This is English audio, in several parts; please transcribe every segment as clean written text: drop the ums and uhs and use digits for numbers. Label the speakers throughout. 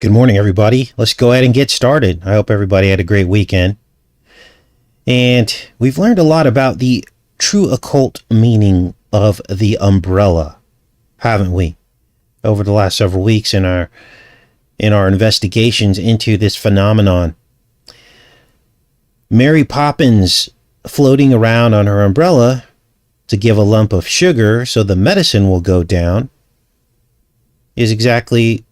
Speaker 1: Good morning, everybody. Let's go ahead and get started. I hope everybody had a great weekend. And we've learned a lot about the true occult meaning of the umbrella, haven't we? Over the last several weeks in our investigations into this phenomenon. Mary Poppins floating around on her umbrella to give a lump of sugar so the medicine will go down is exactly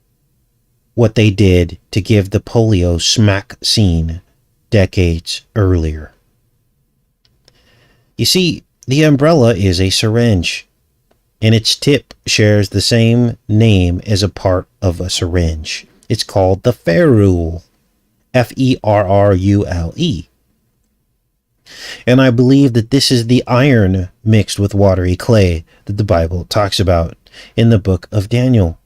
Speaker 1: what they did to give the polio smack scene decades earlier. You see, the umbrella is a syringe, and its tip shares the same name as a part of a syringe. It's called the ferrule, Ferrule. And I believe that this is the iron mixed with watery clay that the Bible talks about in the book of Daniel.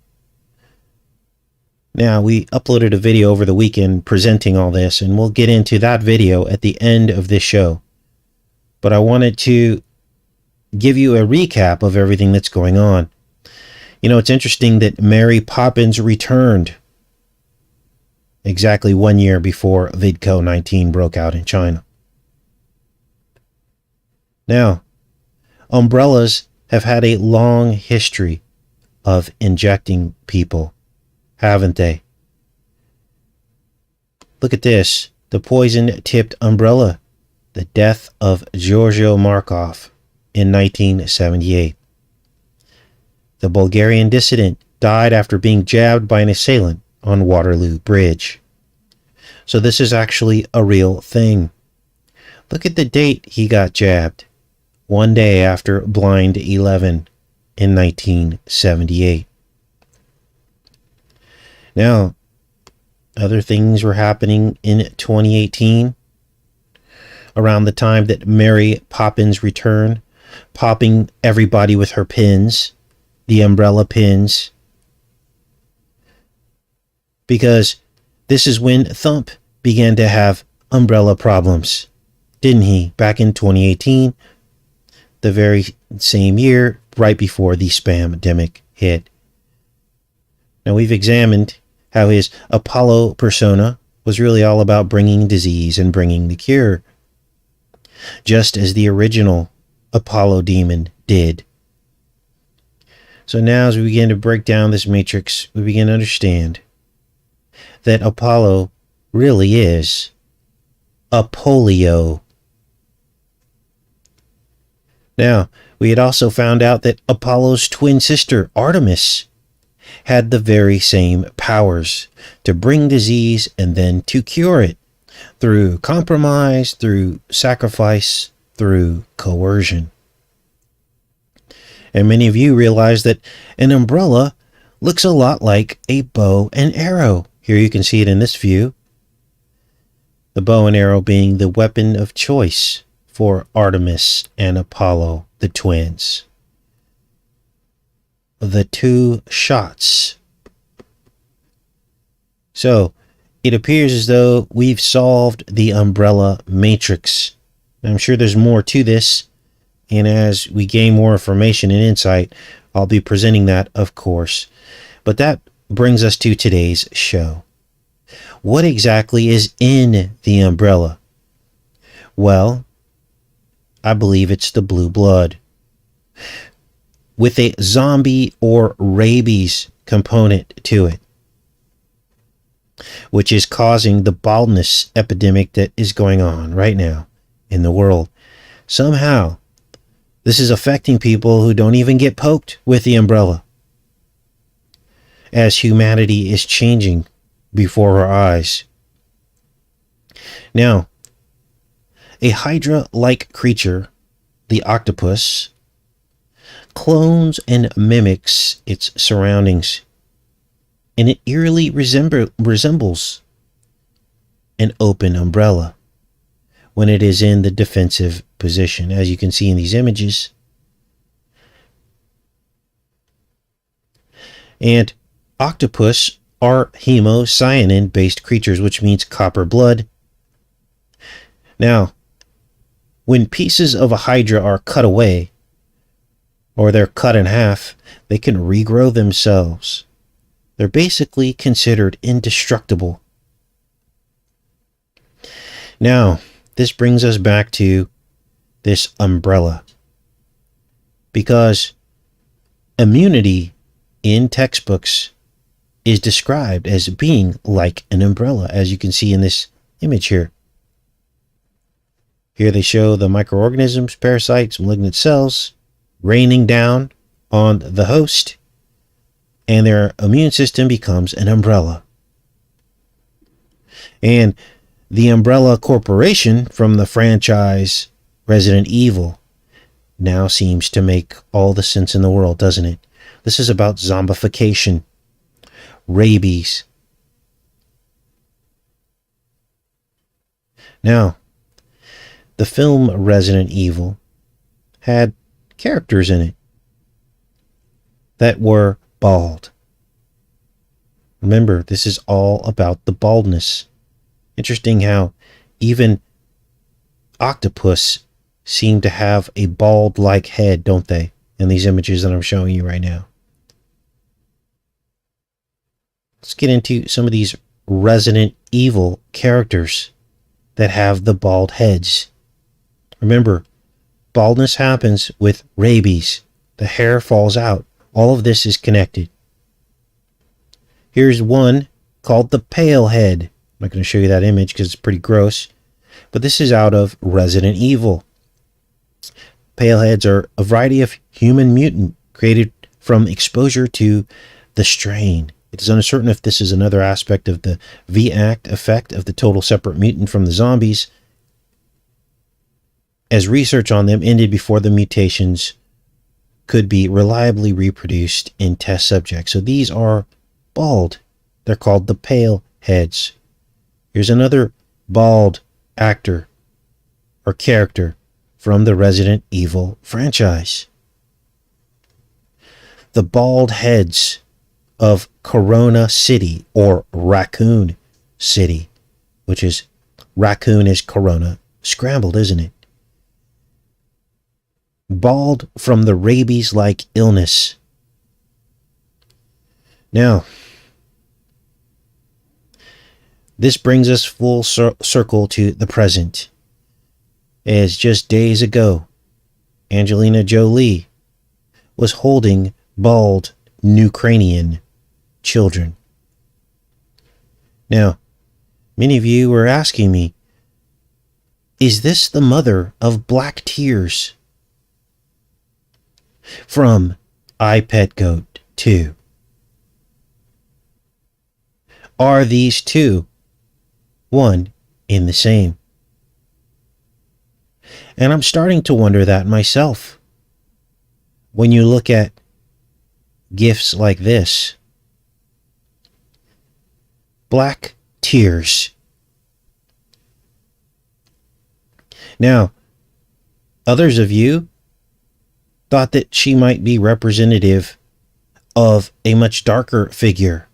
Speaker 1: Now, we uploaded a video over the weekend presenting all this, and we'll get into that video at the end of this show. But I wanted to give you a recap of everything that's going on. You know, it's interesting that Mary Poppins returned exactly 1 year before VidCo-19 broke out in China. Now, umbrellas have had a long history of injecting people, haven't they? Look at this. The poison-tipped umbrella. The death of Giorgio Markov in 1978. The Bulgarian dissident died after being jabbed by an assailant on Waterloo Bridge. So this is actually a real thing. Look at the date he got jabbed. 1 day after Blind 11 in 1978. Now, other things were happening in 2018, around the time that Mary Poppins returned, popping everybody with her pins, the umbrella pins, because this is when Thump began to have umbrella problems, didn't he? Back in 2018, the very same year, right before the spam-demic hit. Now, we've examined how his Apollo persona was really all about bringing disease and bringing the cure, just as the original Apollo demon did. So now, as we begin to break down this matrix, we begin to understand that Apollo really is a polio. Now, we had also found out that Apollo's twin sister, Artemis, had the very same powers to bring disease and then to cure it through compromise, through sacrifice, through coercion. And many of you realize that an umbrella looks a lot like a bow and arrow. Here you can see it in this view. The bow and arrow being the weapon of choice for Artemis and Apollo, the twins. The two shots. So, it appears as though we've solved the umbrella matrix. I'm sure there's more to this, and as we gain more information and insight, I'll be presenting that, of course. But that brings us to today's show. What exactly is in the umbrella? Well, I believe it's the blue blood, with a zombie or rabies component to it, which is causing the baldness epidemic that is going on right now in the world. Somehow, this is affecting people who don't even get poked with the umbrella, as humanity is changing before our eyes. Now, a Hydra-like creature, the Octopus, clones and mimics its surroundings, and it eerily resembles an open umbrella when it is in the defensive position, as you can see in these images. And octopus are hemocyanin-based creatures, which means copper blood. Now, when pieces of a Hydra are cut away, or they're cut in half, they can regrow themselves. They're basically considered indestructible. Now, this brings us back to this umbrella. Because immunity in textbooks is described as being like an umbrella, as you can see in this image here. Here they show the microorganisms, parasites, malignant cells raining down on the host, and their immune system becomes an umbrella. And the Umbrella Corporation from the franchise Resident Evil now seems to make all the sense in the world, doesn't it? This is about zombification, rabies. Now, the film Resident Evil had characters in it that were bald. Remember, this is all about the baldness. Interesting how even Octopus seem to have a bald-like head, don't they? In these images that I'm showing you right now. Let's get into some of these Resident Evil characters that have the bald heads. Remember, baldness happens with rabies. The hair falls out. All of this is connected. Here's one called the Pale Head. I'm not going to show you that image because it's pretty gross. But this is out of Resident Evil. Pale heads are a variety of human mutant created from exposure to the strain. It is uncertain if this is another aspect of the V-Act effect of the total separate mutant from the zombies, as research on them ended before the mutations could be reliably reproduced in test subjects. So these are bald. They're called the Pale Heads. Here's another bald actor or character from the Resident Evil franchise. The bald heads of Corona City, or Raccoon City, which is raccoon is Corona scrambled, isn't it? Bald from the rabies-like illness. Now, this brings us full circle to the present. As just days ago, Angelina Jolie was holding bald Ukrainian children. Now, many of you were asking me, is this the mother of Black Tears from I, Pet Goat 2? Are these two one in the same? And I'm starting to wonder that myself. When you look at gifts like this, Black Tears. Now, others of you thought that she might be representative of a much darker figure.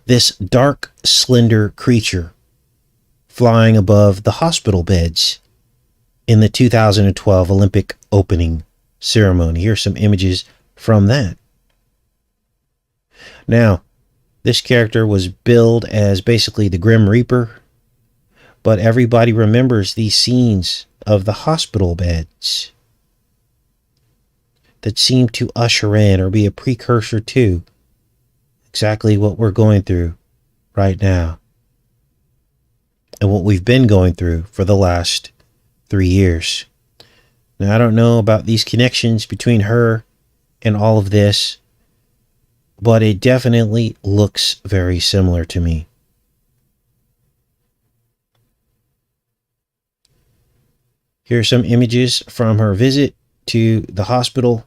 Speaker 1: This dark, slender creature flying above the hospital beds in the 2012 Olympic opening ceremony. Here's some images from that. Now, this character was billed as basically the Grim Reaper, but everybody remembers these scenes of the hospital beds that seem to usher in or be a precursor to exactly what we're going through right now and what we've been going through for the last 3 years. Now, I don't know about these connections between her and all of this, but it definitely looks very similar to me. Here are some images from her visit to the hospital.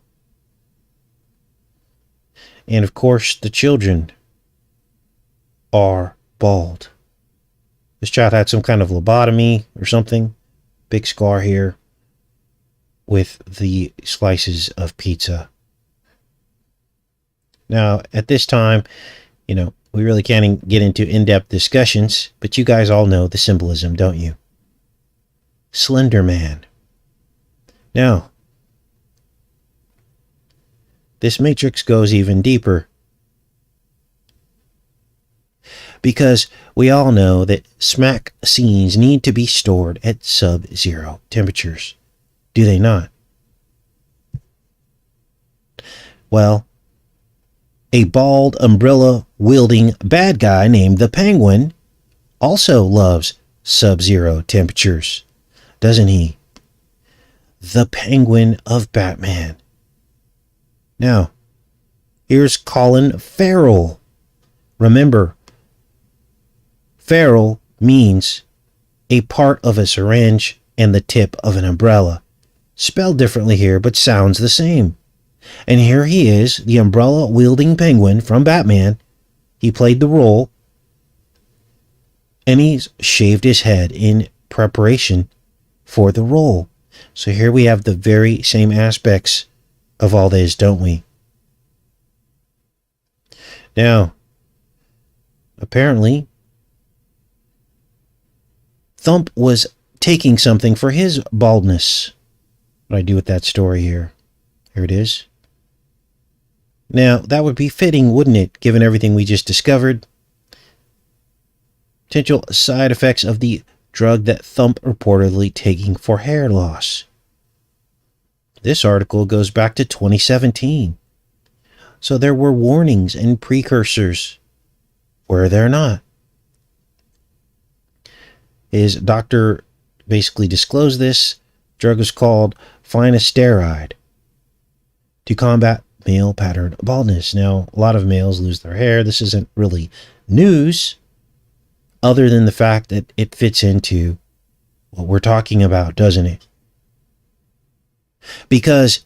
Speaker 1: And of course, the children are bald. This child had some kind of lobotomy or something. Big scar here with the slices of pizza. Now, at this time, we really can't get into in-depth discussions, but you guys all know the symbolism, don't you? Slender Man. Now, this matrix goes even deeper. because we all know that smack scenes need to be stored at sub-zero temperatures. Do they not? Well, a bald umbrella-wielding bad guy named the Penguin also loves sub-zero temperatures, doesn't he? The Penguin of Batman. Now, here's Colin Farrell. Remember, ferrule means a part of a syringe and the tip of an umbrella. Spelled differently here, but sounds the same. And here he is, the umbrella-wielding Penguin from Batman. He played the role, and he's shaved his head in preparation for the role. So here we have the very same aspects of all this, don't we? Now, apparently, Thump was taking something for his baldness. What do I do with that story here? Here it is. Now, that would be fitting, wouldn't it, given everything we just discovered? Potential side effects of the drug that Thump reportedly taking for hair loss. This article goes back to 2017. So there were warnings and precursors. Were there not? His doctor basically disclosed this. Drug is called finasteride to combat male pattern baldness. Now, a lot of males lose their hair. This isn't really news, other than the fact that it fits into what we're talking about, doesn't it? Because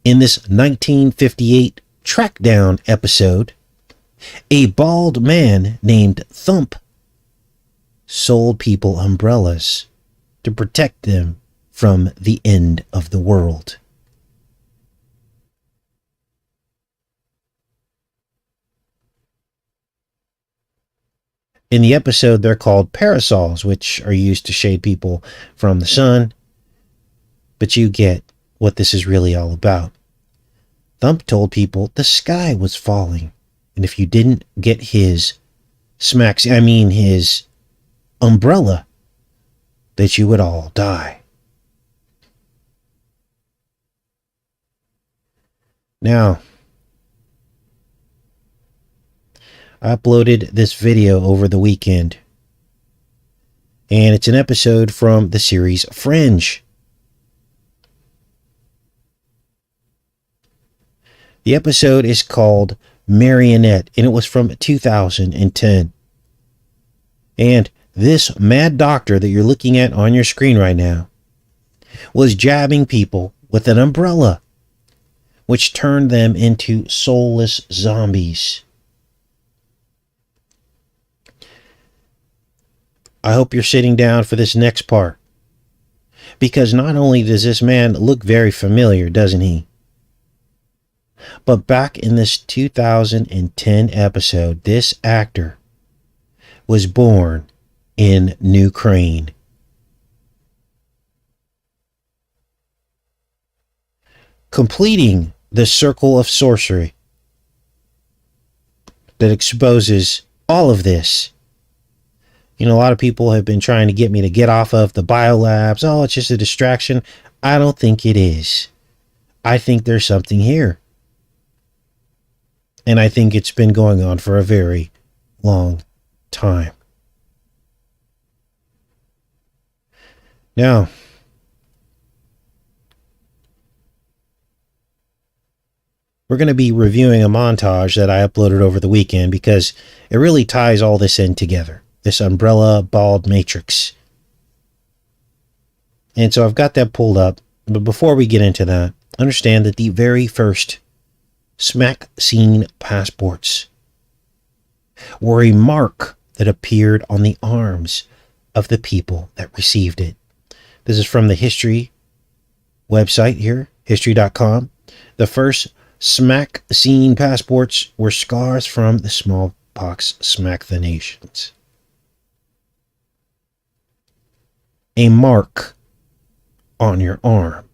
Speaker 1: in this 1958 Trackdown episode, a bald man named Thump sold people umbrellas to protect them from the end of the world. In the episode, they're called parasols, which are used to shade people from the sun. But you get what this is really all about. Thump told people the sky was falling, and if you didn't get his his umbrella, that you would all die. Now, I uploaded this video over the weekend, and it's an episode from the series Fringe. The episode is called Marionette, and it was from 2010. And this mad doctor that you're looking at on your screen right now was jabbing people with an umbrella, which turned them into soulless zombies. I hope you're sitting down for this next part, because not only does this man look very familiar, doesn't he? But back in this 2010 episode, this actor was born in Ukraine. Completing the circle of sorcery that exposes all of this. You know, a lot of people have been trying to get me to get off of the biolabs. Oh, it's just a distraction. I don't think it is. I think there's something here. And I think it's been going on for a very long time. Now, we're going to be reviewing a montage that I uploaded over the weekend because it really ties all this in together. This umbrella bald matrix. And so I've got that pulled up. But before we get into that, understand that the very first smack scene passports were a mark that appeared on the arms of the people that received it. This is from the history website here, history.com. The first smack scene passports were scars from the smallpox smacked the nations. A mark on your arm.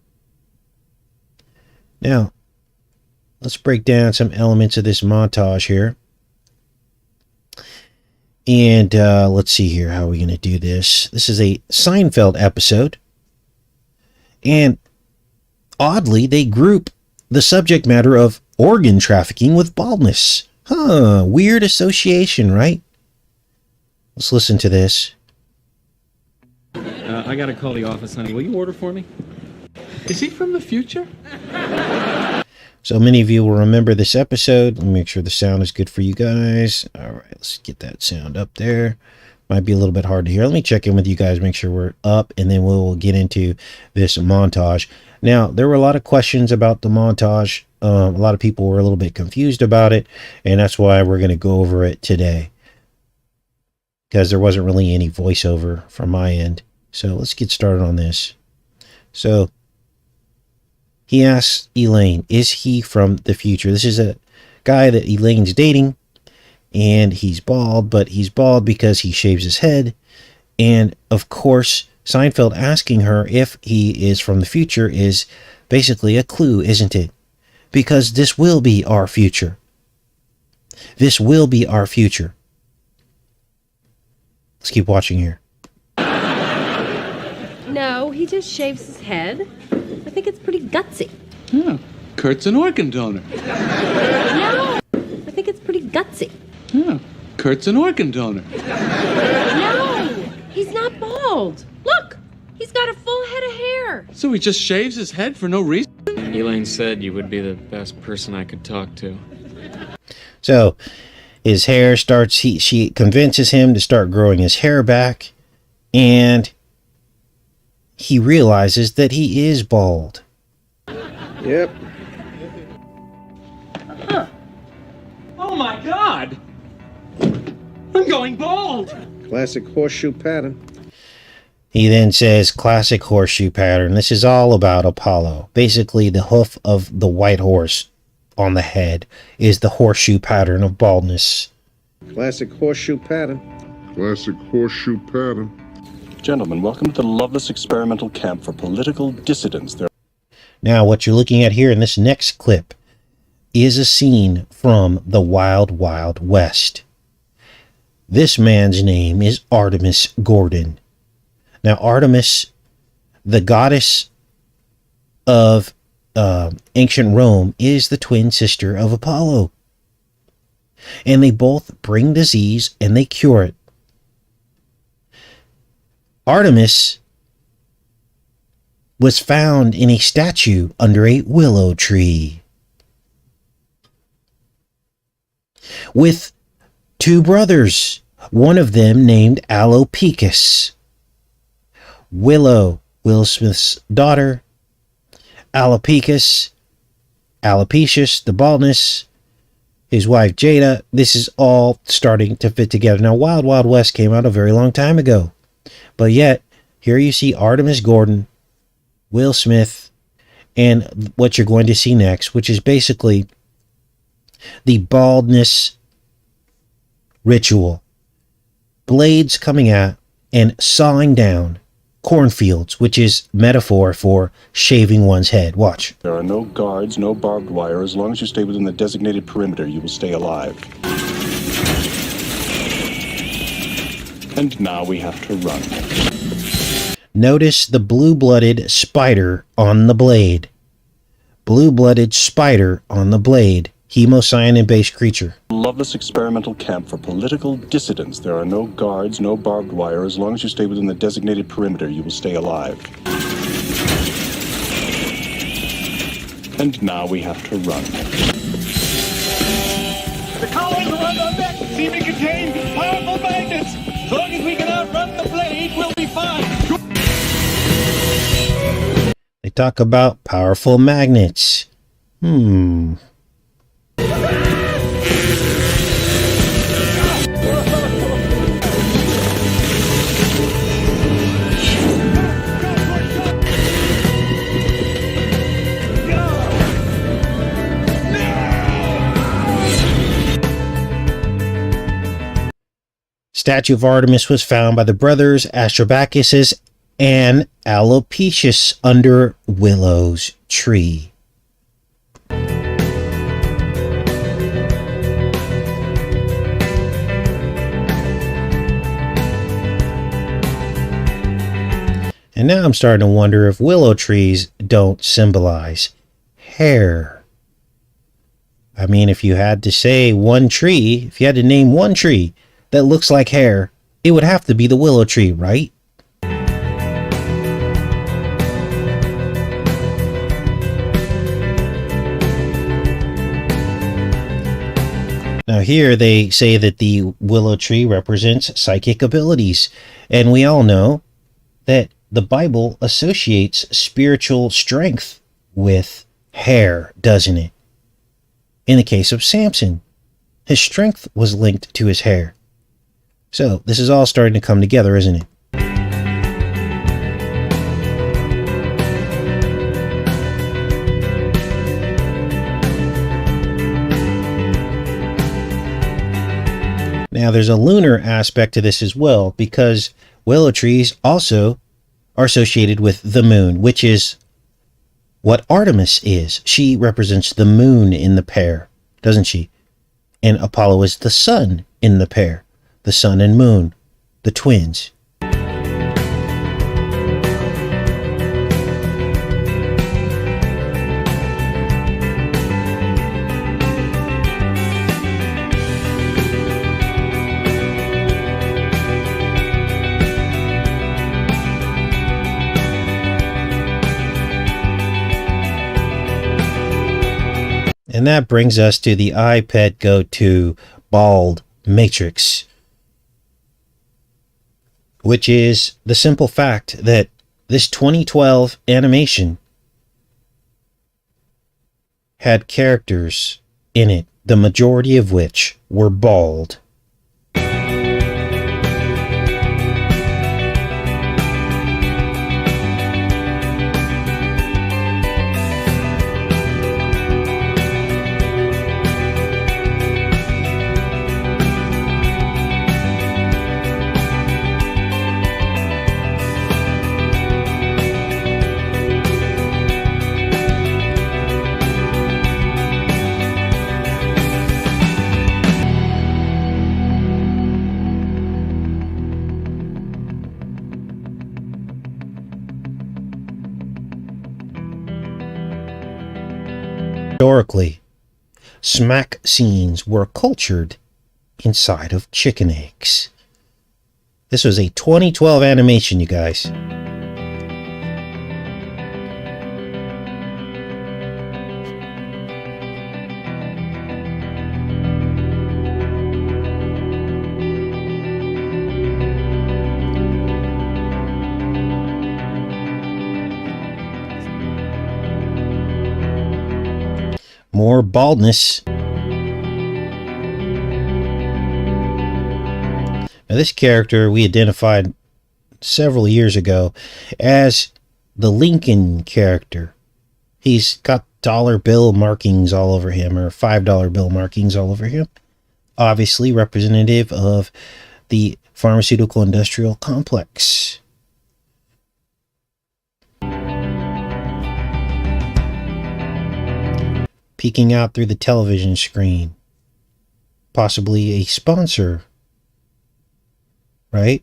Speaker 1: Now, let's break down some elements of this montage here. And let's see here. How are we going to do this? This is a Seinfeld episode. And oddly, they group the subject matter of organ trafficking with baldness. Huh, weird association, right? Let's listen to this.
Speaker 2: I gotta call the office, honey. Will you order for me? Is he from the future?
Speaker 1: So many of you will remember this episode. Let me make sure the sound is good for you guys. All right, let's get that sound up there. Might be a little bit hard to hear. Let me check in with you guys, make sure we're up, and then we'll get into this montage. Now, there were a lot of questions about the montage. A lot of people were a little bit confused about it, and that's why we're going to go over it today, because there wasn't really any voiceover from my end. So let's get started on this. So he asks Elaine, is he from the future? This is a guy that Elaine's dating, and he's bald, but he's bald because he shaves his head. And of course, Seinfeld asking her if he is from the future is basically a clue, isn't it? Because this will be our future. This will be our future. Let's keep watching here.
Speaker 3: No, he just shaves his head. I think it's pretty gutsy.
Speaker 4: Yeah, Kurt's an organ donor.
Speaker 3: No, I think it's pretty gutsy.
Speaker 4: Yeah, Kurt's an organ donor.
Speaker 3: No, he's not bald. Look, he's got a full head of hair.
Speaker 4: So he just shaves his head for no reason?
Speaker 2: Elaine said you would be the best person I could talk to.
Speaker 1: So his hair starts, she convinces him to start growing his hair back, and he realizes that he is bald.
Speaker 5: Yep.
Speaker 2: Huh. Oh my God! I'm going bald!
Speaker 5: Classic horseshoe pattern.
Speaker 1: He then says, classic horseshoe pattern. This is all about Apollo. Basically, the hoof of the white horse on the head is the horseshoe pattern of baldness.
Speaker 5: Classic horseshoe pattern.
Speaker 6: Classic horseshoe pattern.
Speaker 7: Gentlemen, welcome to the Loveless Experimental Camp for Political Dissidents.
Speaker 1: Now, what you're looking at here in this next clip is a scene from the Wild Wild West. This man's name is Artemis Gordon. Now, Artemis, the goddess of ancient Rome, is the twin sister of Apollo. And they both bring disease and they cure it. Artemis was found in a statue under a willow tree with two brothers, one of them named Alopecia. Willow, Will Smith's daughter, Alopecia, the baldness, his wife Jada. This is all starting to fit together. Now, Wild Wild West came out a very long time ago, but yet here you see Artemis Gordon, Will Smith, and what you're going to see next, which is basically the baldness ritual. Blades coming out and sawing down cornfields, which is metaphor for shaving one's head. Watch.
Speaker 7: There are no guards, no barbed wire. As long as you stay within the designated perimeter, you will stay alive. And now we have to run.
Speaker 1: Notice the blue-blooded spider on the blade. Blue-blooded spider on the blade. Hemocyanin-based creature.
Speaker 7: Loveless Experimental Camp for Political Dissidents. There are no guards, no barbed wire. As long as you stay within the designated perimeter, you will stay alive. And now we have to run.
Speaker 8: The colonies are under deck. Seem to contain powerful magnets. As long as we can outrun the blade, we'll be fine.
Speaker 1: They talk about powerful magnets. Statue of Artemis was found by the brothers Astrobacchus and Alopecia under Willow's tree. And now I'm starting to wonder if willow trees don't symbolize hair. I mean, if you had to say one tree, if you had to name one tree that looks like hair, it would have to be the willow tree, right? Now here they say that the willow tree represents psychic abilities, and we all know that the Bible associates spiritual strength with hair, doesn't it? In the case of Samson, his strength was linked to his hair. So this is all starting to come together, isn't it? Now there's a lunar aspect to this as well, because willow trees also are associated with the moon, which is what Artemis is. She represents the moon in the pair, doesn't she? And Apollo is the sun in the pair, the sun and moon, the twins. And that brings us to the iPad go-to bald matrix, which is the simple fact that this 2012 animation had characters in it, the majority of which were bald. Historically, smack scenes were cultured inside of chicken eggs. This was a 2012 animation, you guys. More baldness. Now this character we identified several years ago as the Lincoln character. He's got dollar bill markings all over him, or $5 bill markings all over him. Obviously representative of the pharmaceutical industrial complex. Peeking out through the television screen. Possibly a sponsor. Right?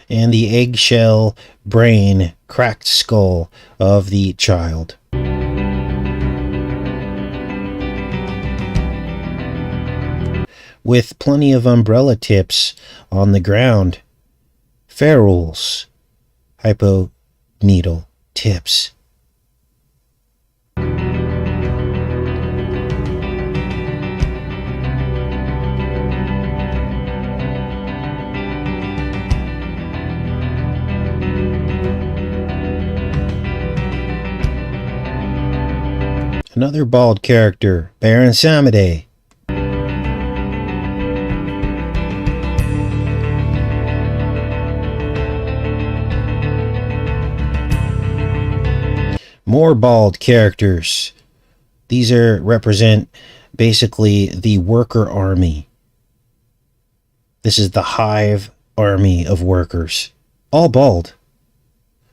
Speaker 1: And the eggshell brain, cracked skull of the child. With plenty of umbrella tips on the ground. Ferrules. Hyponeedle tips. Another bald character, Baron Samedi. More bald characters. These represent basically the worker army. This is the hive army of workers. all bald.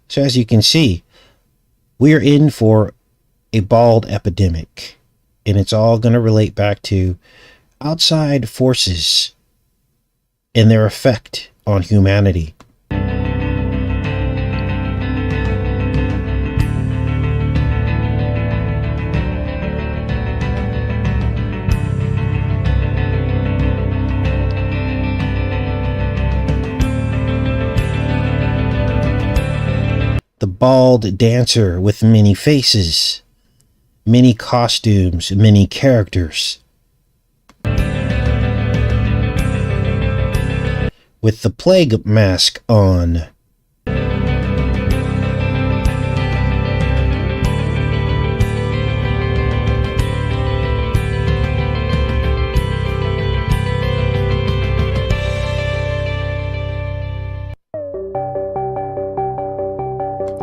Speaker 1: So as you can see, we're in for a bald epidemic, and it's all going to relate back to outside forces and their effect on humanity. The bald dancer with many faces, many costumes, many characters. With the plague mask on.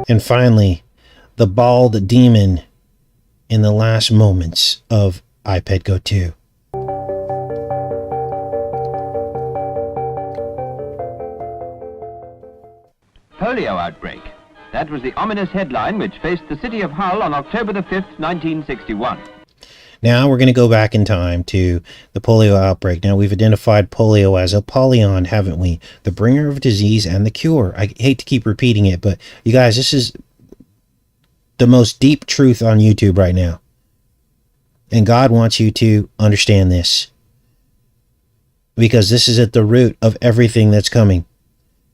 Speaker 1: And finally, the bald demon in the last moments of iPad Go 2.
Speaker 9: Polio outbreak. That was the ominous headline which faced the city of Hull on October the 5th, 1961.
Speaker 1: Now we're going to go back in time to the polio outbreak. Now we've identified polio as Apollyon, haven't we? The bringer of disease and the cure. I hate to keep repeating it, but you guys, this is the most deep truth on YouTube right now. And God wants you to understand this, because this is at the root of everything that's coming.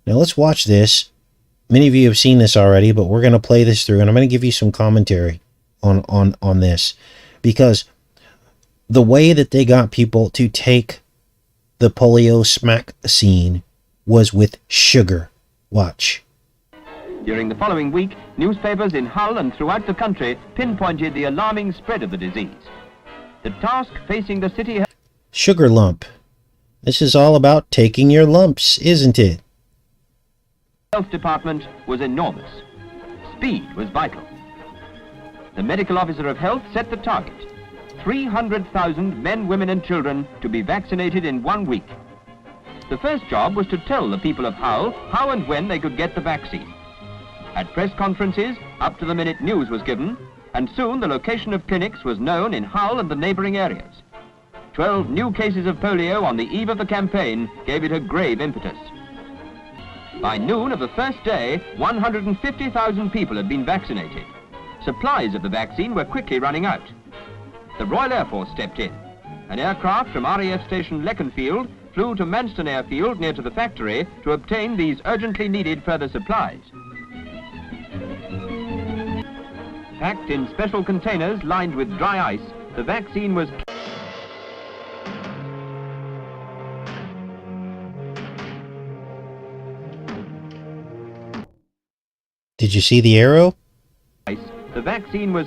Speaker 1: Now let's watch this. Many of you have seen this already, but we're going to play this through, and I'm going to give you some commentary on this, because the way that they got people to take the polio smack scene was with sugar. Watch.
Speaker 9: During the following week, newspapers in Hull and throughout the country pinpointed the alarming spread of the disease. The task facing the city...
Speaker 1: Sugar lump. This is all about taking your lumps, isn't it?
Speaker 9: Health department was enormous. Speed was vital. The medical officer of health set the target: 300,000 men, women and children to be vaccinated in 1 week. The first job was to tell the people of Hull how and when they could get the vaccine. At press conferences, up-to-the-minute news was given, and soon the location of clinics was known in Hull and the neighbouring areas. 12 new cases of polio on the eve of the campaign gave it a grave impetus. By noon of the first day, 150,000 people had been vaccinated. Supplies of the vaccine were quickly running out. The Royal Air Force stepped in. An aircraft from RAF Station Leconfield flew to Manston Airfield near to the factory to obtain these urgently needed further supplies. Packed in special containers lined with dry ice, the vaccine was...
Speaker 1: Did you see the arrow?
Speaker 9: The vaccine was...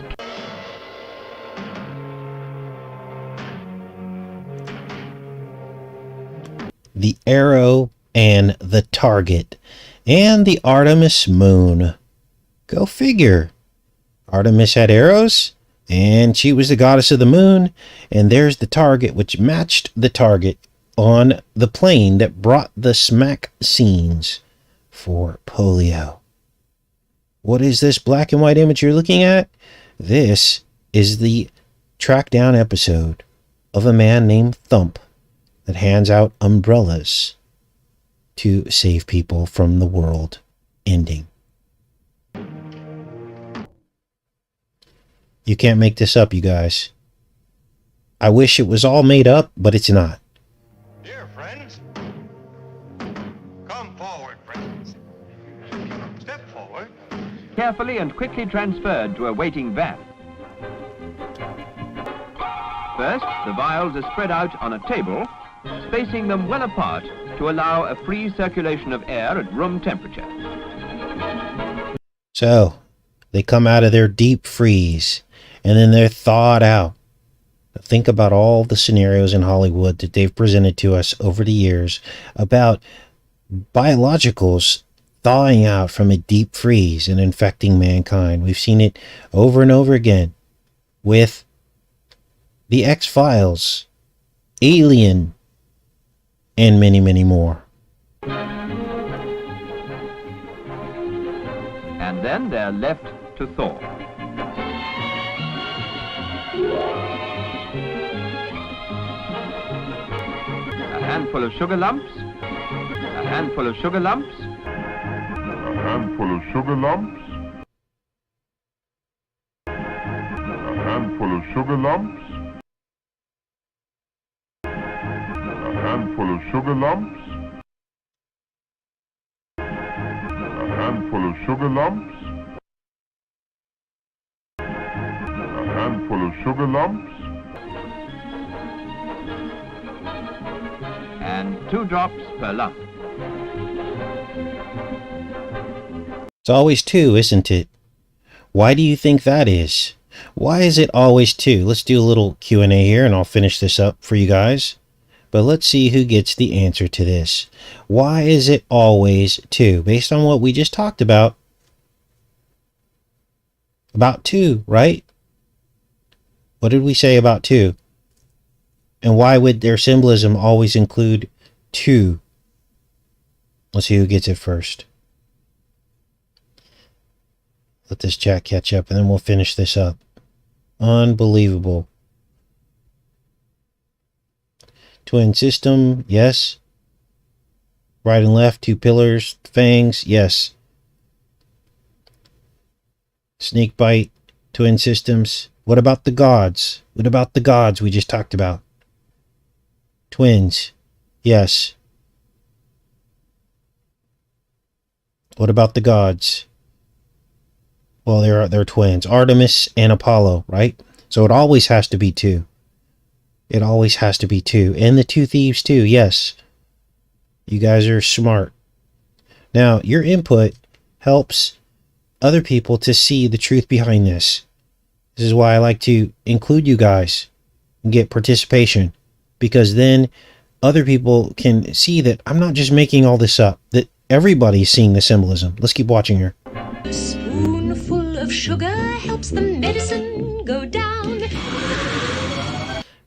Speaker 1: The arrow and the target and the Artemis moon. Go figure. Artemis had arrows and she was the goddess of the moon, and there's the target, which matched the target on the plane that brought the smack scenes for polio. What is this black and white image you're looking at? This is the track down episode of a man named Thump that hands out umbrellas to save people from the world ending. You can't make this up, you guys. I wish it was all made up, but it's not.
Speaker 8: Dear friends, come forward, friends. Step forward.
Speaker 9: carefully and quickly transferred to a waiting van. First, the vials are spread out on a table, spacing them well apart to allow a free circulation of air at room temperature.
Speaker 1: So, they come out of their deep freeze, and then they're thawed out. Think about all the scenarios in Hollywood that they've presented to us over the years about biologicals thawing out from a deep freeze and infecting mankind. We've seen it over and over again with the X-Files, Alien, and many, many more.
Speaker 9: turn their left to Thor. A handful of sugar lumps. A handful of sugar lumps.
Speaker 6: A handful of sugar lumps. A handful of sugar lumps. A handful of sugar lumps. A handful of sugar lumps. A handful of sugar lumps.
Speaker 9: And 2 drops per lump.
Speaker 1: It's always 2, isn't it? Why do you think that is? Why is it always 2? Let's do a little Q&A here and I'll finish this up for you guys. But let's see who gets the answer to this. Why is it always 2? Based on what we just talked about. About 2, right? What did we say about 2? And why would their symbolism always include 2? Let's see who gets it first. Let this chat catch up and then we'll finish this up. Unbelievable. Twin system, yes. Right and left, 2 pillars, fangs, yes. Snake bite, twin systems. What about the gods? What about the gods we just talked about? Twins, yes. What about the gods? Well, they're twins. Artemis and Apollo, right? So it always has to be 2. It always has to be 2. And the 2 thieves too, yes. You guys are smart. Now, your input helps other people to see the truth behind this. This is why I like to include you guys and get participation. Because then other people can see that I'm not just making all this up. That everybody's seeing the symbolism. Let's keep watching here.
Speaker 3: A spoonful of sugar helps the medicine go down.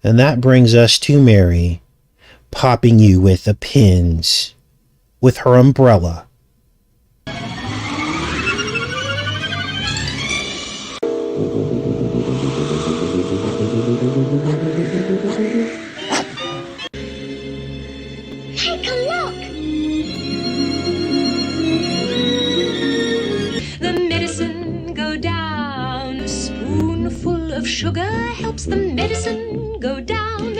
Speaker 1: And that brings us to Mary popping you with the pins with her umbrella.
Speaker 3: Take a look! The medicine go down. A spoonful of sugar helps the medicine go down.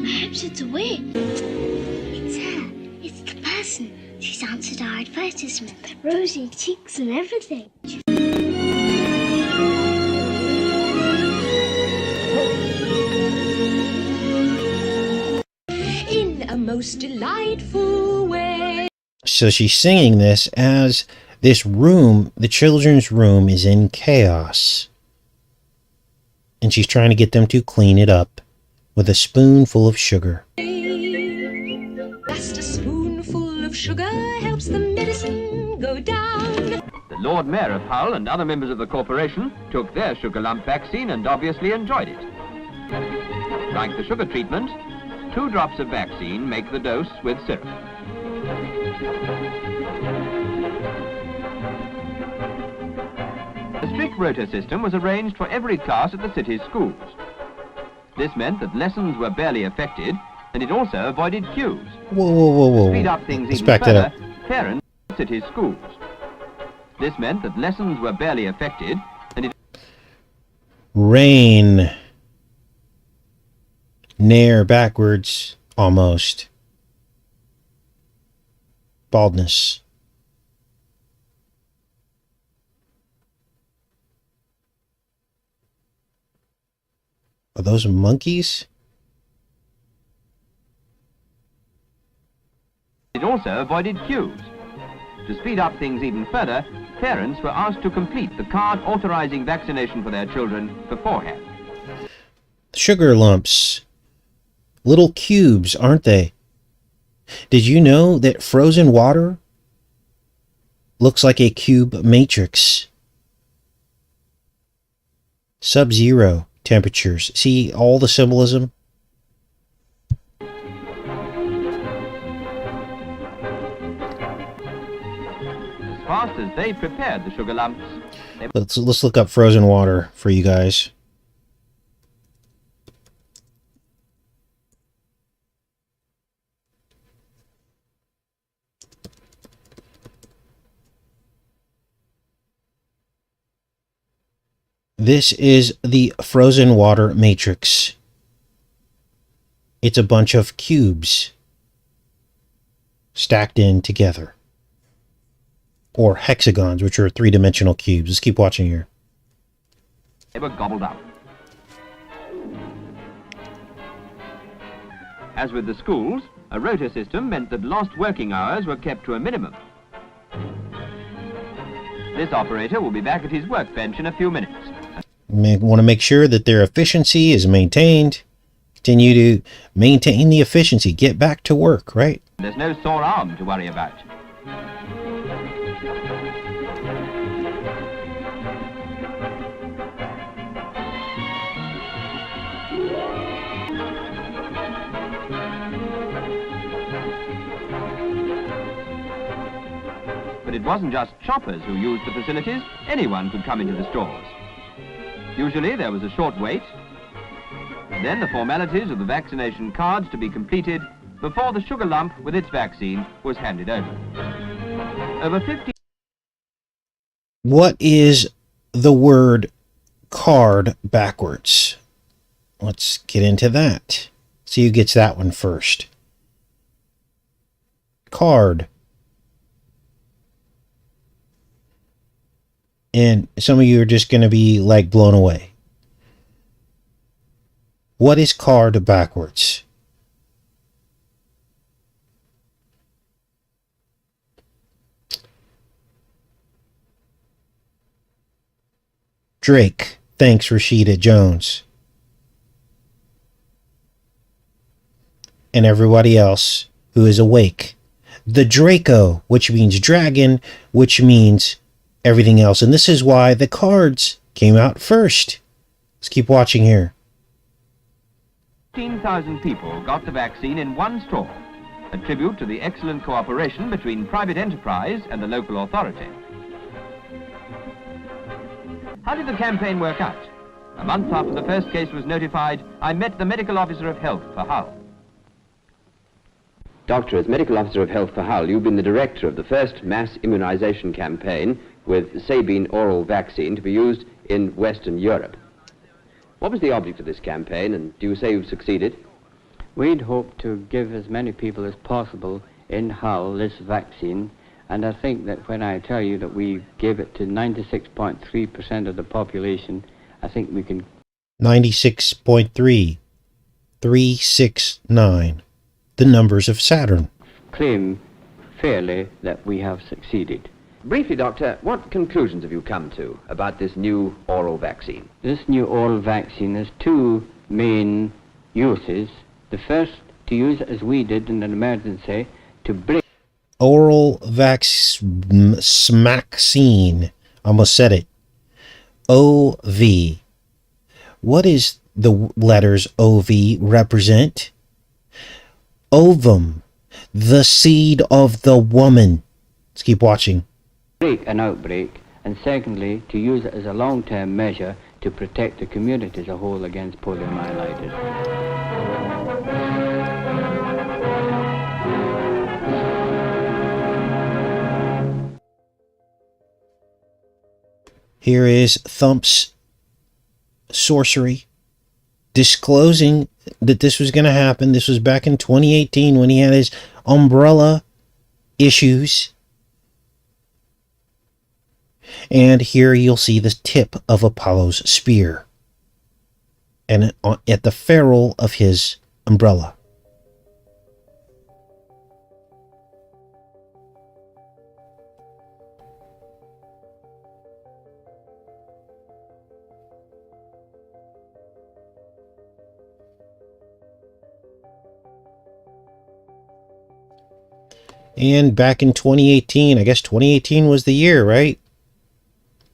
Speaker 10: Perhaps it's a wig. It's her. It's the person. She's answered our advertisement. Rosy cheeks and everything.
Speaker 3: In a most delightful way.
Speaker 1: So she's singing this as this room, the children's room, is in chaos. And she's trying to get them to clean it up with a spoonful of sugar.
Speaker 3: Just a spoonful of sugar helps the medicine go down.
Speaker 9: The Lord Mayor of Hull and other members of the corporation took their sugar lump vaccine and obviously enjoyed it. Like the sugar treatment, 2 drops of vaccine make the dose with syrup. A strict rota system was arranged for every class at the city's schools. This meant that lessons were barely affected, and it also avoided queues.
Speaker 1: Whoa.
Speaker 9: To speed up things
Speaker 1: Let's
Speaker 9: even
Speaker 1: back that
Speaker 9: further,
Speaker 1: up.
Speaker 9: parents at city's schools. This meant that lessons were barely affected, and it
Speaker 1: Rain. Nair backwards, almost. Baldness. Are those monkeys?
Speaker 9: It also avoided queues. To speed up things even further, parents were asked to complete the card authorizing vaccination for their children beforehand.
Speaker 1: Sugar lumps. Little cubes, aren't they? Did you know that frozen water looks like a cube matrix? Sub-zero temperatures. See all the symbolism?
Speaker 9: as they prepared the sugar lumps.
Speaker 1: Let's look up frozen water for you guys. This is the frozen water matrix. It's a bunch of cubes stacked in together. Or hexagons, which are three-dimensional cubes. Let's keep watching here.
Speaker 9: They were gobbled up. As with the schools, a rota system meant that lost working hours were kept to a minimum. This operator will be back at his workbench in a few minutes.
Speaker 1: Want to make sure that their efficiency is maintained. Continue to maintain the efficiency. Get back to work, right?
Speaker 9: There's no sore arm to worry about. But it wasn't just shoppers who used the facilities. Anyone could come into the stores. Usually there was a short wait, and then the formalities of the vaccination cards to be completed before the sugar lump with its vaccine was handed over. Over 50...
Speaker 1: What is the word card backwards? Let's get into that. See who gets that one first. Card. And some of you are just going to be like blown away. What is card backwards? Drake. Thanks, Rashida Jones. And everybody else who is awake. The Draco, which means dragon, which means everything else. And this is why the cards came out first. Let's keep watching here.
Speaker 9: 15,000 people got the vaccine in one store, a tribute to the excellent cooperation between private enterprise and the local authority. How did the campaign work out? A month after the first case was notified, I met the medical officer of health for Hull.
Speaker 11: Doctor, as medical officer of health for Hull, you've been the director of the first mass immunization campaign with Sabine oral vaccine to be used in Western Europe. What was the object of this campaign, and do you say you've succeeded?
Speaker 12: We'd hoped to give as many people as possible in Hull this vaccine, and I think that when I tell you that we gave it to 96.3% of the population, I think we can...
Speaker 1: 96.3. 369. The numbers of Saturn.
Speaker 12: Claim fairly that we have succeeded.
Speaker 11: Briefly, Doctor, what conclusions have you come to about this new oral vaccine?
Speaker 12: This new oral vaccine has two main uses. The first, to use it as we did in an emergency, to break...
Speaker 1: Oral vaccine. Almost said it. OV. What is the letters OV represent? Ovum. The seed of the woman. Let's keep watching.
Speaker 12: Break an outbreak, and secondly, to use it as a long-term measure to protect the community as a whole against poliomyelitis.
Speaker 1: Here is Thump's sorcery disclosing that this was going to happen. This was back in 2018 when he had his umbrella issues. And here you'll see the tip of Apollo's spear. And at the ferrule of his umbrella. And back in 2018, I guess 2018 was the year, right?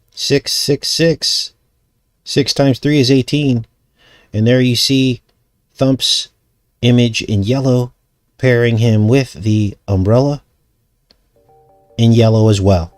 Speaker 1: 666. 6 times 3 is 18. And there you see Thump's image in yellow, pairing him with the umbrella in yellow as well.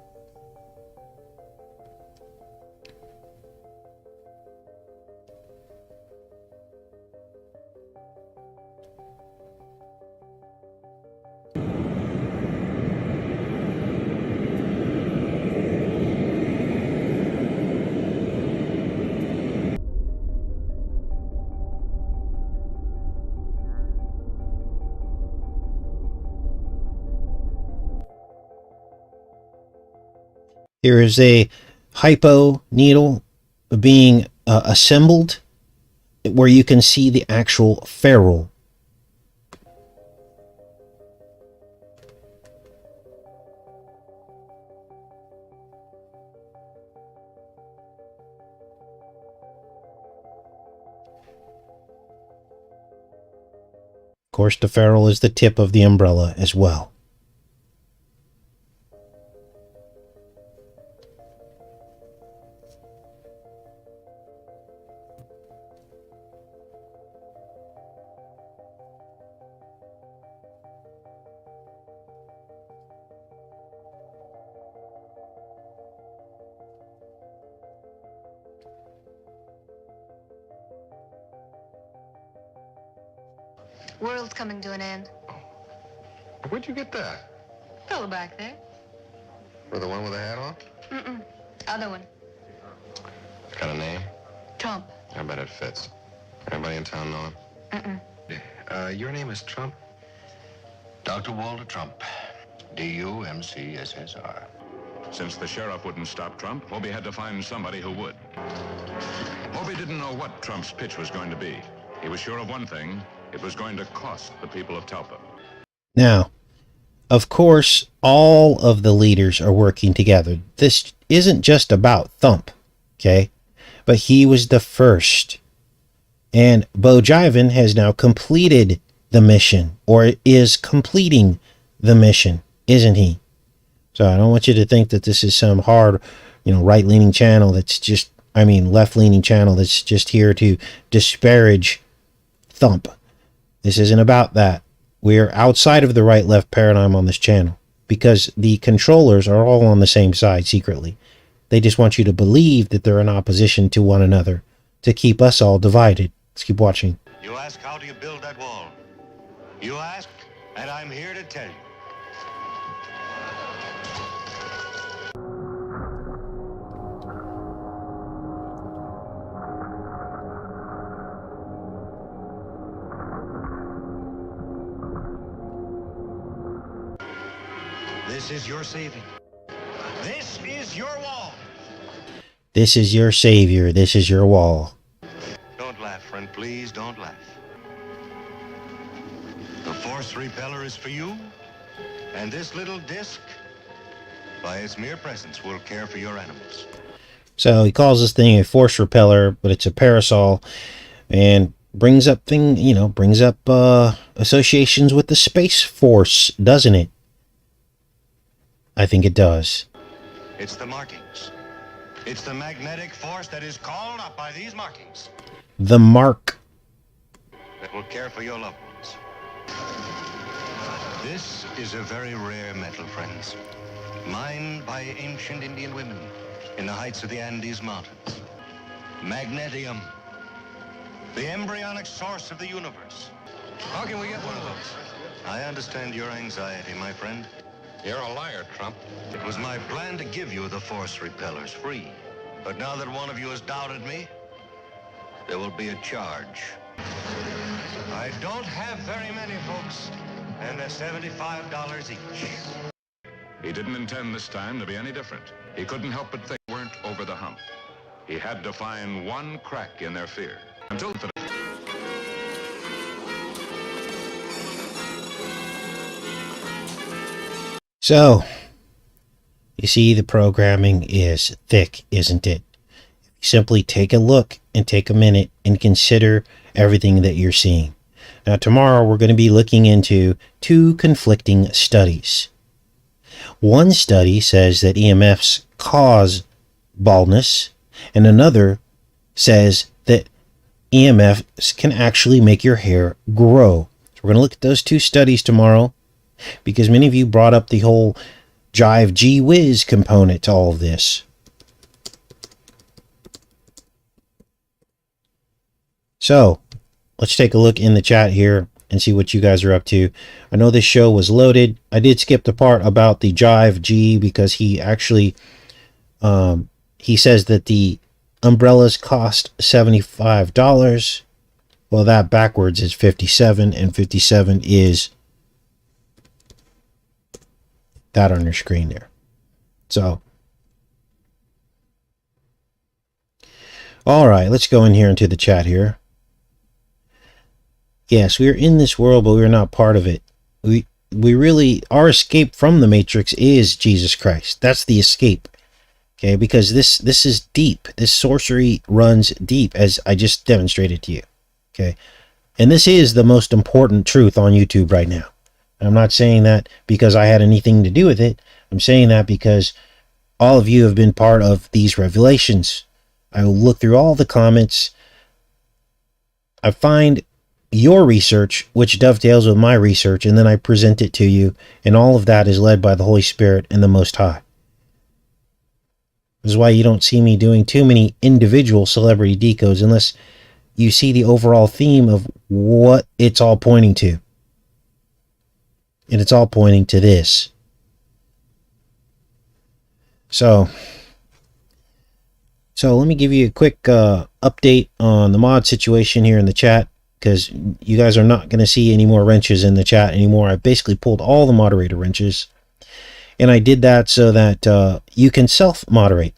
Speaker 1: Here is a hypo needle being assembled where you can see the actual ferrule. Of course, the ferrule is the tip of the umbrella as well.
Speaker 13: World's coming to an end.
Speaker 14: Where'd you get that?
Speaker 13: Fellow back there.
Speaker 14: For the one with the hat on?
Speaker 13: Mm-mm. Other one.
Speaker 14: Got a name?
Speaker 13: Trump.
Speaker 14: I bet it fits. Everybody in town know him?
Speaker 13: Mm-mm.
Speaker 14: Your name is Trump?
Speaker 15: Dr. Walter Trump. D-U-M-C-S-S-R.
Speaker 16: Since the sheriff wouldn't stop Trump, Hobie had to find somebody who would. Hobie didn't know what Trump's pitch was going to be. He was sure of one thing. It was going to cost the people of Talpa.
Speaker 1: Now, of course, all of the leaders are working together. This isn't just about Thump, okay? But he was the first. And Bo Jiven has now completed the mission, or is completing the mission, isn't he? So I don't want you to think that this is some hard, right-leaning channel that's just, left-leaning channel that's just here to disparage Thump. This isn't about that. We're outside of the right-left paradigm on this channel because the controllers are all on the same side secretly. They just want you to believe that they're in opposition to one another to keep us all divided. Let's keep watching.
Speaker 15: You ask, how do you build that wall? You ask, and I'm here to tell you. This is your savior. This is your wall.
Speaker 1: This is your savior. This is your wall.
Speaker 15: Don't laugh, friend. Please don't laugh. The force repeller is for you, and this little disc, by its mere presence, will care for your animals.
Speaker 1: So he calls this thing a force repeller, but it's a parasol, and brings up associations with the Space Force, doesn't it? I think it does.
Speaker 15: It's the markings. It's the magnetic force that is called up by these markings.
Speaker 1: The mark.
Speaker 15: That will care for your loved ones. This is a very rare metal, friends. Mined by ancient Indian women in the heights of the Andes Mountains. Magnetium. The embryonic source of the universe. How can we get one of those? I understand your anxiety, my friend.
Speaker 14: You're a liar, Trump.
Speaker 15: It was my plan to give you the force repellers free. But now that one of you has doubted me, there will be a charge. I don't have very many, folks, and they're $75 each.
Speaker 16: He didn't intend this time to be any different. He couldn't help but think they weren't over the hump. He had to find one crack in their fear. Until today.
Speaker 1: So, you see, the programming is thick, isn't it? Simply take a look and take a minute and consider everything that you're seeing. Now, tomorrow we're going to be looking into two conflicting studies. One study says that EMFs cause baldness, and another says that EMFs can actually make your hair grow. So we're going to look at those two studies tomorrow, because many of you brought up the whole jive gee whiz component to all of this. So, let's take a look in the chat here and see what you guys are up to. I know this show was loaded. I did skip the part about the jive G because he actually, he says that the umbrellas cost $75. Well, that backwards is 57, and 57 is that on your screen there. So, All right, let's go in here into the chat here. Yes, we are in this world, but we are not part of it. We really, our escape from the Matrix is Jesus Christ. That's the escape. Okay, because this is deep. This sorcery runs deep, as I just demonstrated to you. Okay, and this is the most important truth on YouTube right now. I'm not saying that because I had anything to do with it. I'm saying that because all of you have been part of these revelations. I will look through all the comments. I find your research, which dovetails with my research, and then I present it to you, and all of that is led by the Holy Spirit and the Most High. This is why you don't see me doing too many individual celebrity decodes unless you see the overall theme of what it's all pointing to. And it's all pointing to this. So let me give you a quick update on the mod situation here in the chat, because you guys are not going to see any more wrenches in the chat anymore. I basically pulled all the moderator wrenches, and I did that so that you can self-moderate.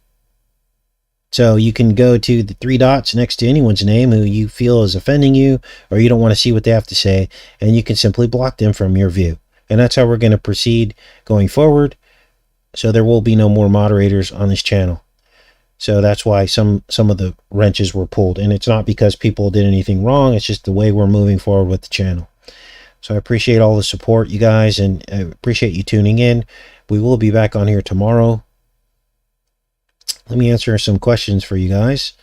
Speaker 1: So you can go to the 3 dots next to anyone's name who you feel is offending you, or you don't want to see what they have to say, and you can simply block them from your view. And that's how we're going to proceed going forward. So there will be no more moderators on this channel. So that's why some of the wrenches were pulled. And it's not because people did anything wrong. It's just the way we're moving forward with the channel. So I appreciate all the support, you guys, and I appreciate you tuning in. We will be back on here tomorrow. Let me answer some questions for you guys.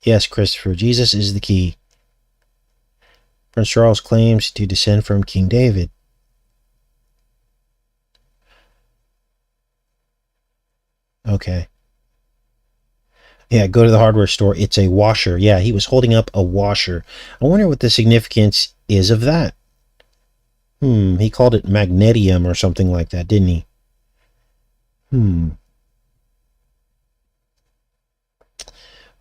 Speaker 1: Yes, Christopher, Jesus is the key. Prince Charles claims to descend from King David. Okay. Yeah, go to the hardware store. It's a washer. Yeah, he was holding up a washer. I wonder what the significance is of that. He called it magnetium or something like that, didn't he?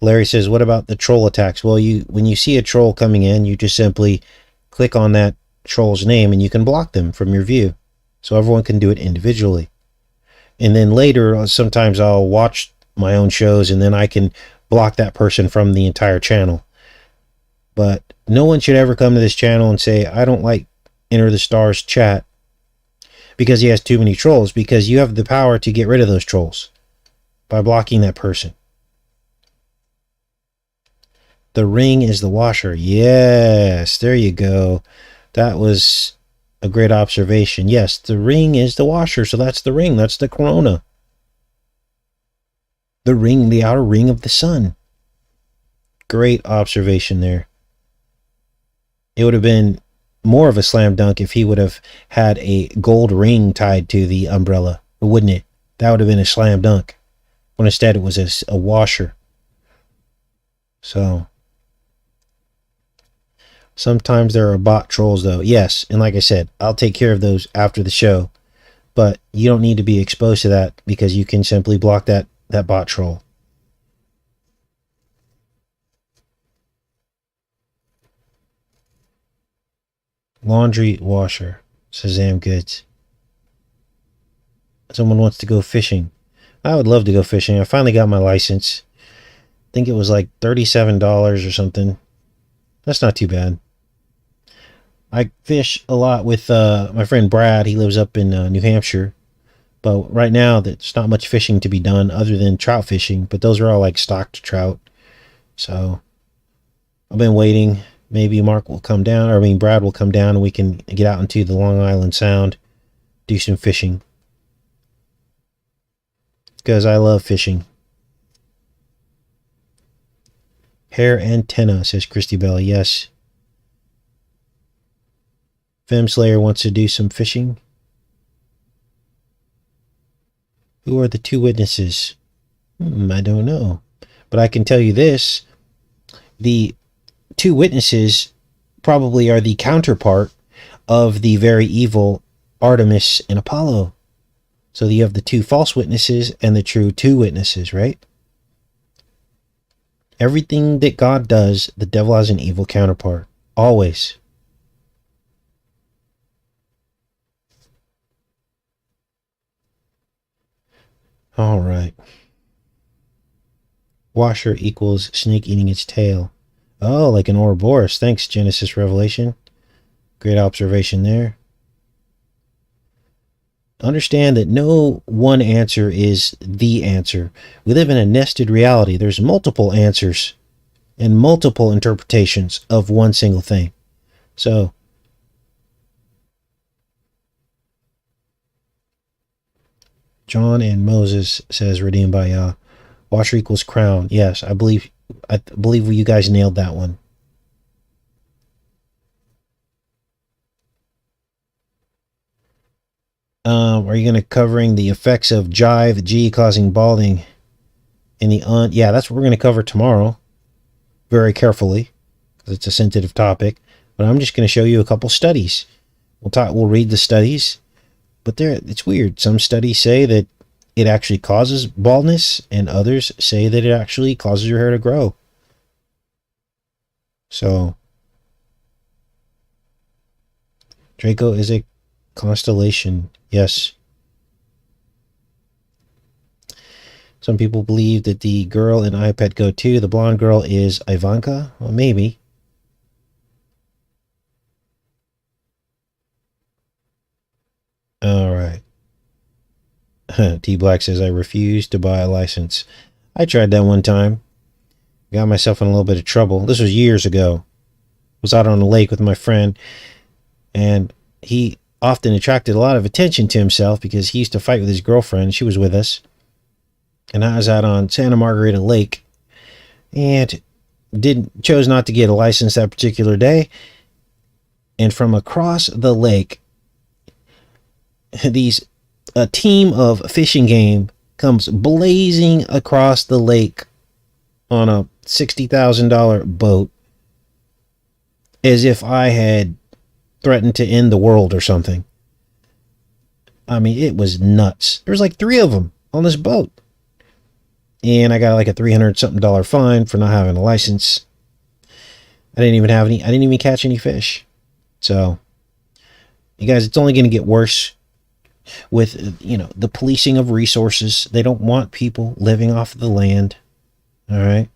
Speaker 1: Larry says, what about the troll attacks? Well, when you see a troll coming in, you just simply click on that troll's name and you can block them from your view. So everyone can do it individually. And then later, sometimes I'll watch my own shows and then I can block that person from the entire channel. But no one should ever come to this channel and say, I don't like Enterthestars chat because he has too many trolls, because you have the power to get rid of those trolls by blocking that person. The ring is the washer. Yes, there you go. That was a great observation. Yes, the ring is the washer, so that's the ring. That's the corona. The ring, the outer ring of the sun. Great observation there. It would have been more of a slam dunk if he would have had a gold ring tied to the umbrella, wouldn't it? That would have been a slam dunk. When instead it was a washer. So sometimes there are bot trolls though. Yes, and like I said, I'll take care of those after the show. But you don't need to be exposed to that because you can simply block that bot troll. Laundry washer. Shazam goods. Someone wants to go fishing. I would love to go fishing. I finally got my license. I think it was like $37 or something. That's not too bad. I fish a lot with my friend Brad. He lives up in New Hampshire. But right now, there's not much fishing to be done other than trout fishing. But those are all like stocked trout. So I've been waiting. Maybe Mark will come down, or Brad will come down and we can get out into the Long Island Sound, do some fishing. Because I love fishing. Hair antenna, says Christy Bell. Yes. Femslayer wants to do some fishing. Who are the 2 witnesses? I don't know. But I can tell you this. The 2 witnesses probably are the counterpart of the very evil Artemis and Apollo. So you have the 2 false witnesses and the true 2 witnesses, right? Everything that God does, the devil has an evil counterpart. Always. All right. Washer equals snake eating its tail. Oh, like an Ouroboros. Thanks, Genesis Revelation. Great observation there. Understand that no one answer is the answer. We live in a nested reality. There's multiple answers and multiple interpretations of one single thing. So, John and Moses says, redeemed by Yah. Washer equals crown. Yes, I believe you guys nailed that one. Are you going to covering the effects of jive G causing balding in the yeah, that's what we're going to cover tomorrow. Very carefully, because it's a sensitive topic. But I'm just going to show you a couple studies. We'll read the studies, but it's weird. Some studies say that it actually causes baldness, and others say that it actually causes your hair to grow. So, Draco is a constellation. Yes. Some people believe that the girl in iPad Go 2, the blonde girl, is Ivanka. Well, maybe. All right. T Black says, I refuse to buy a license. I tried that one time. Got myself in a little bit of trouble. This was years ago. Was out on a lake with my friend, and he often attracted a lot of attention to himself because he used to fight with his girlfriend. She was with us. And I was out on Santa Margarita Lake and chose not to get a license that particular day. And from across the lake, a team of fishing game comes blazing across the lake on a $60,000 boat as if I had threatened to end the world or something. I mean, it was nuts. There was like 3 of them on this boat. And I got like a $300-something fine for not having a license. I didn't even catch any fish. So, you guys, it's only going to get worse with, the policing of resources. They don't want people living off the land. All right.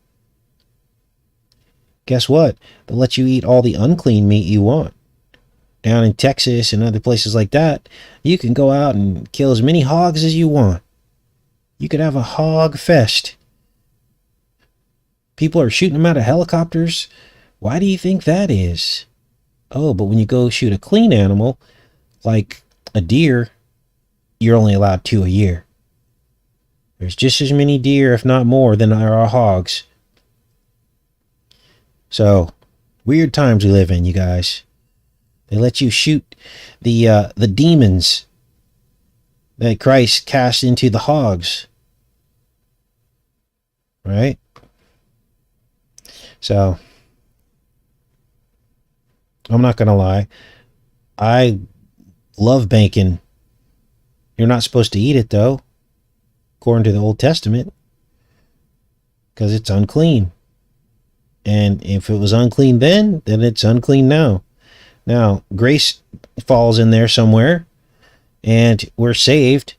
Speaker 1: Guess what? They'll let you eat all the unclean meat you want. Down in Texas and other places like that, you can go out and kill as many hogs as you want. You could have a hog fest. People are shooting them out of helicopters. Why do you think that is? Oh, but when you go shoot a clean animal, like a deer, you're only allowed 2 a year. There's just as many deer, if not more, than there are hogs. So, weird times we live in, you guys. They let you shoot the demons that Christ cast into the hogs. Right? So, I'm not going to lie. I love bacon. You're not supposed to eat it, though, according to the Old Testament, because it's unclean. And if it was unclean then it's unclean now. Now, grace falls in there somewhere, and we're saved,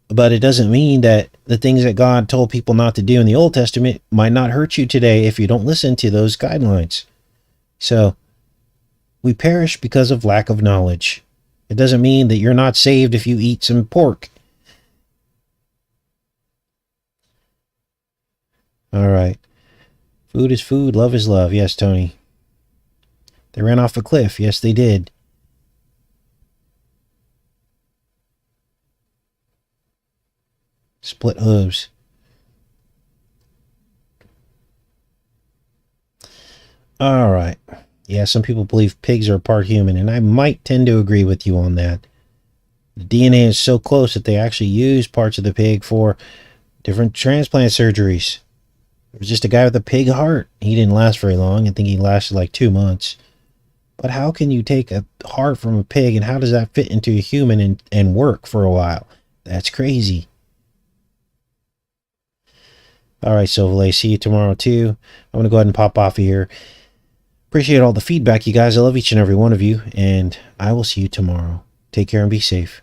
Speaker 1: but it doesn't mean that the things that God told people not to do in the Old Testament might not hurt you today if you don't listen to those guidelines. So, we perish because of lack of knowledge. It doesn't mean that you're not saved if you eat some pork. All right. Food is food, love is love. Yes, Tony. They ran off a cliff. Yes, they did. Split hooves. All right. Yeah, some people believe pigs are part human, and I might tend to agree with you on that. The DNA is so close that they actually use parts of the pig for different transplant surgeries. There was just a guy with a pig heart. He didn't last very long. I think he lasted like 2 months. But how can you take a heart from a pig, and how does that fit into a human and work for a while? That's crazy. All right, Silverlay, see you tomorrow too. I'm going to go ahead and pop off of here. Appreciate all the feedback, you guys. I love each and every one of you, and I will see you tomorrow. Take care and be safe.